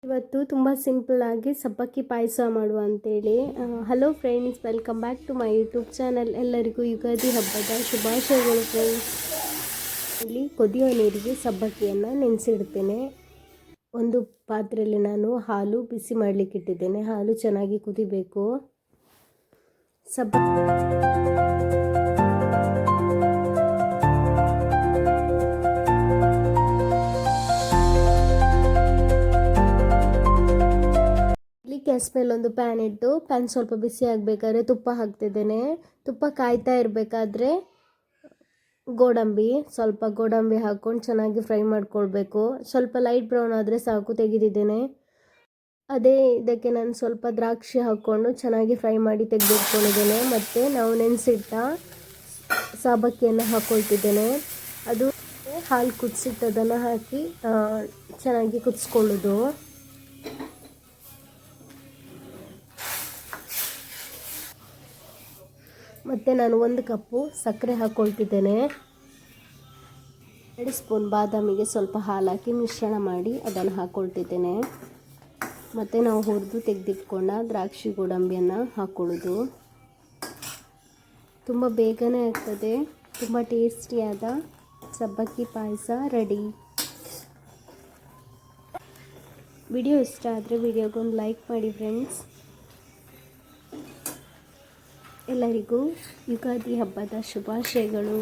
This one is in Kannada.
ಇವತ್ತು ತುಂಬ ಸಿಂಪಲ್ಲಾಗಿ ಸಬ್ಬಕ್ಕಿ ಪಾಯಸ ಮಾಡುವ ಅಂತೇಳಿ. Hello friends, welcome back to my YouTube channel. ಎಲ್ಲರಿಗೂ ಯುಗಾದಿ ಹಬ್ಬದ ಶುಭಾಶಯಗಳು ಫ್ರೆಂಡ್ಸ್. ಇಲ್ಲಿ ಕುದಿಯೋ ನೀರಿಗೆ ಸಬ್ಬಕ್ಕಿಯನ್ನು ನೆನೆಸಿಡ್ತೇನೆ. ಒಂದು ಪಾತ್ರೆಯಲ್ಲಿ ನಾನು ಹಾಲು ಬಿಸಿ ಮಾಡಲಿಕ್ಕೆ ಇಟ್ಟಿದ್ದೇನೆ. ಹಾಲು ಚೆನ್ನಾಗಿ ಕುದಿಬೇಕು. ಗ್ಯಾಸ್ ಮೇಲೆ ಒಂದು ಪ್ಯಾನ್ ಇಟ್ಟು ಪ್ಯಾನ್ ಸ್ವಲ್ಪ ಬಿಸಿ ಆಗಬೇಕಾದ್ರೆ ತುಪ್ಪ ಹಾಕ್ತಿದ್ದೇನೆ. ತುಪ್ಪ ಕಾಯ್ತಾ ಇರಬೇಕಾದ್ರೆ ಸ್ವಲ್ಪ ಗೋಡಂಬಿ ಹಾಕ್ಕೊಂಡು ಚೆನ್ನಾಗಿ ಫ್ರೈ ಮಾಡ್ಕೊಳ್ಬೇಕು. ಸ್ವಲ್ಪ ಲೈಟ್ ಬ್ರೌನ್ ಆದರೆ ಸಾಕು, ತೆಗೆದಿದ್ದೇನೆ. ಇದಕ್ಕೆ ನಾನು ಸ್ವಲ್ಪ ದ್ರಾಕ್ಷಿ ಹಾಕ್ಕೊಂಡು ಚೆನ್ನಾಗಿ ಫ್ರೈ ಮಾಡಿ ತೆಗೆದಿಟ್ಕೊಂಡಿದ್ದೇನೆ. ಮತ್ತು ನಾವು ನೆನೆಸಿಟ್ಟ ಸಬ್ಬಕ್ಕಿಯನ್ನು ಹಾಕ್ಕೊಳ್ತಿದ್ದೇನೆ. ಅದು ಹಾಲು ಕುದಿಸಿಟ್ಟದನ್ನು ಹಾಕಿ ಚೆನ್ನಾಗಿ ಕುದಿಸ್ಕೊಳ್ಳೋದು. ಮತ್ತು ನಾನು 1 ಕಪ್ಪು ಸಕ್ಕರೆ ಹಾಕ್ಕೊಳ್ತಿದ್ದೇನೆ. 2 ಸ್ಪೂನ್ ಬಾದಾಮಿಗೆ ಸ್ವಲ್ಪ ಹಾಲು ಹಾಕಿ ಮಿಶ್ರಣ ಮಾಡಿ ಅದನ್ನು ಹಾಕ್ಕೊಳ್ತಿದ್ದೇನೆ. ಮತ್ತು ನಾವು ಹುರಿದು ತೆಗೆದಿಟ್ಕೊಂಡ ದ್ರಾಕ್ಷಿ ಗೋಡಂಬಿಯನ್ನು ಹಾಕ್ಕೊಳ್ಳೋದು. ತುಂಬ ಬೇಗನೆ ಆಗ್ತದೆ. ತುಂಬ ಟೇಸ್ಟಿಯಾದ ಸಬ್ಬಕ್ಕಿ ಪಾಯಸ ರೆಡಿ. ವಿಡಿಯೋ ಇಷ್ಟ ಆದರೆ ವಿಡಿಯೋಗೊಂದು ಲೈಕ್ ಮಾಡಿ ಫ್ರೆಂಡ್ಸ್. ಎಲ್ಲರಿಗೂ ಯುಗಾದಿ ಹಬ್ಬದ ಶುಭಾಶಯಗಳು.